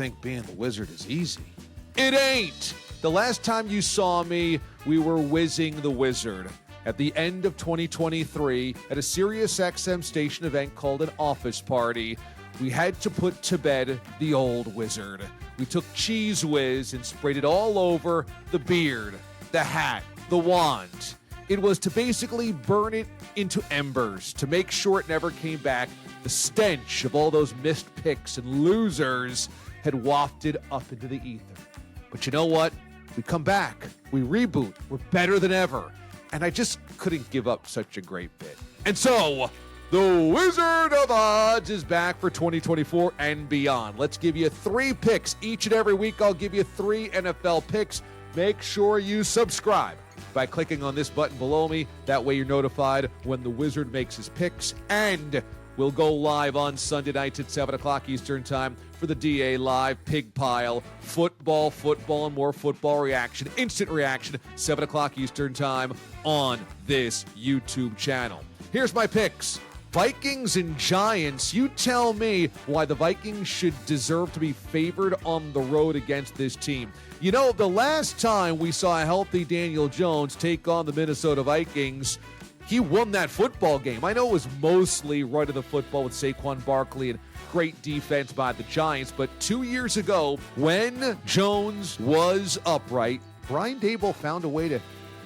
think being the Wizard is easy. It ain't! The last time you saw me, we were whizzing the Wizard. At the end of 2023, at a SiriusXM station event called an Office Party, we had to put to bed the old Wizard. We took Cheese Whiz and sprayed it all over the beard, the hat, the wand. It was to basically burn it into embers to make sure it never came back. The stench of all those missed picks and losers had wafted up into the ether. But you know what? We come back. We reboot. We're better than ever. And I just couldn't give up such a great bit. And so, the Wizard of Odds is back for 2024 and beyond. Let's give you 3 picks. Each and every week, I'll give you 3 NFL picks. Make sure you subscribe by clicking on this button below me. That way you're notified when the Wizard makes his picks. And we'll go live on Sunday nights at 7 o'clock Eastern Time for the DA Live Pig Pile. Football, and more football reaction. Instant reaction, 7 o'clock Eastern Time on this YouTube channel. Here's my picks. Vikings and Giants. You tell me why the Vikings should deserve to be favored on the road against this team. You know, the last time we saw a healthy Daniel Jones take on the Minnesota Vikings, he won that football game. I know it was mostly running the football with Saquon Barkley and great defense by the Giants, but 2 years ago, when Jones was upright, Brian Daboll found a way to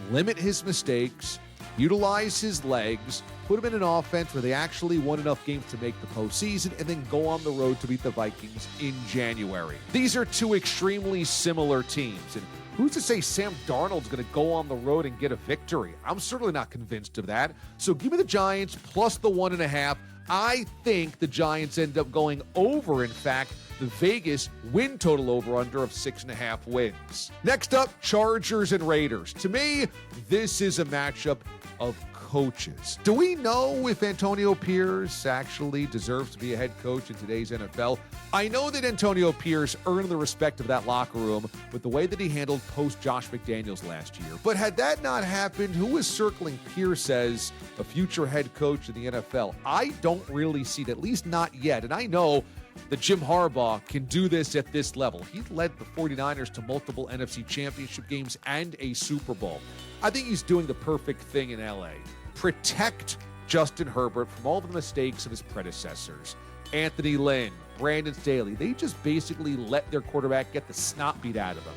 limit his mistakes, utilize his legs, put him in an offense where they actually won enough games to make the postseason, and then go on the road to beat the Vikings in January. These are 2 extremely similar teams, and who's to say Sam Darnold's going to go on the road and get a victory? I'm certainly not convinced of that. So give me the Giants plus the 1.5. I think the Giants end up going over, in fact, the Vegas win total over-under of 6.5 wins. Next up, Chargers and Raiders. To me, this is a matchup of coaches. Do we know if Antonio Pierce actually deserves to be a head coach in today's NFL? I know that Antonio Pierce earned the respect of that locker room with the way that he handled post-Josh McDaniels last year. But had that not happened, who is circling Pierce as a future head coach in the NFL? I don't really see it, at least not yet. And I know that Jim Harbaugh can do this at this level. He led the 49ers to multiple NFC championship games and a Super Bowl. I think he's doing the perfect thing in LA. Protect Justin Herbert from all the mistakes of his predecessors. Anthony Lynn, Brandon Staley, they just basically let their quarterback get the snot beat out of them.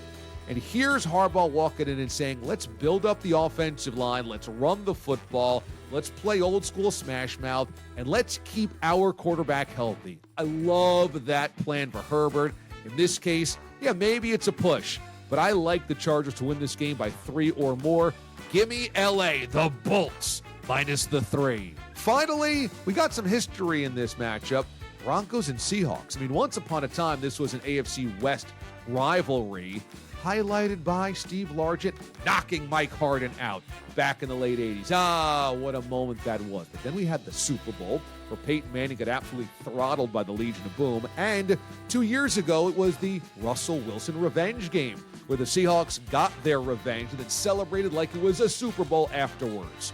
And here's Harbaugh walking in and saying, let's build up the offensive line, let's run the football, let's play old school smash mouth, and let's keep our quarterback healthy. I love that plan for Herbert. In this case, yeah, maybe it's a push, but I like the Chargers to win this game by 3 or more. Give me LA, the Bolts, minus the 3. Finally, we got some history in this matchup. Broncos and Seahawks. I mean, once upon a time, this was an AFC West rivalry, highlighted by Steve Largent knocking Mike Harden out back in the late 80s. Ah, what a moment that was. But then we had the Super Bowl where Peyton Manning got absolutely throttled by the Legion of Boom. And 2 years ago, it was the Russell Wilson revenge game where the Seahawks got their revenge and then celebrated like it was a Super Bowl afterwards.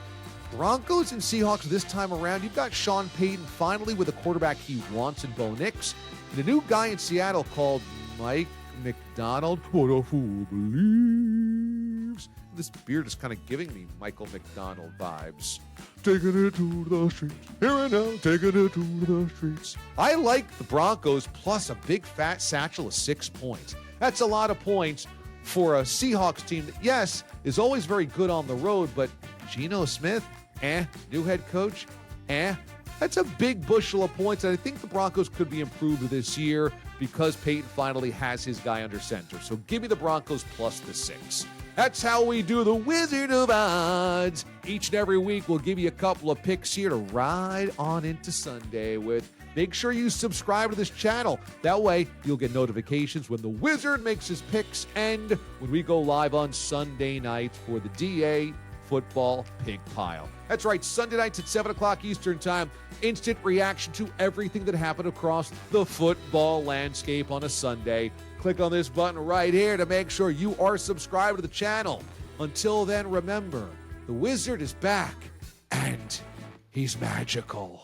Broncos and Seahawks this time around, you've got Sean Payton finally with a quarterback he wants in Bo Nix, and a new guy in Seattle called Mike McDonald. What a fool believes. This beard is kind of giving me Michael McDonald vibes. Taking it to the streets, here and now, taking it to the streets. I like the Broncos plus a big fat satchel of 6 points. That's a lot of points for a Seahawks team that, yes, is always very good on the road, but Geno Smith, new head coach, That's a big bushel of points, and I think the Broncos could be improved this year because Peyton finally has his guy under center. So give me the Broncos plus the 6. That's how we do the Wizard of Odds. Each and every week, we'll give you a couple of picks here to ride on into Sunday with. Make sure you subscribe to this channel. That way, you'll get notifications when the Wizard makes his picks and when we go live on Sunday nights for the DA Football Pig Pile. That's right, Sunday nights at 7 o'clock Eastern Time. Instant reaction to everything that happened across the football landscape on a Sunday. Click on this button right here to make sure you are subscribed to the channel. Until then, remember, the Wizard is back, and he's magical.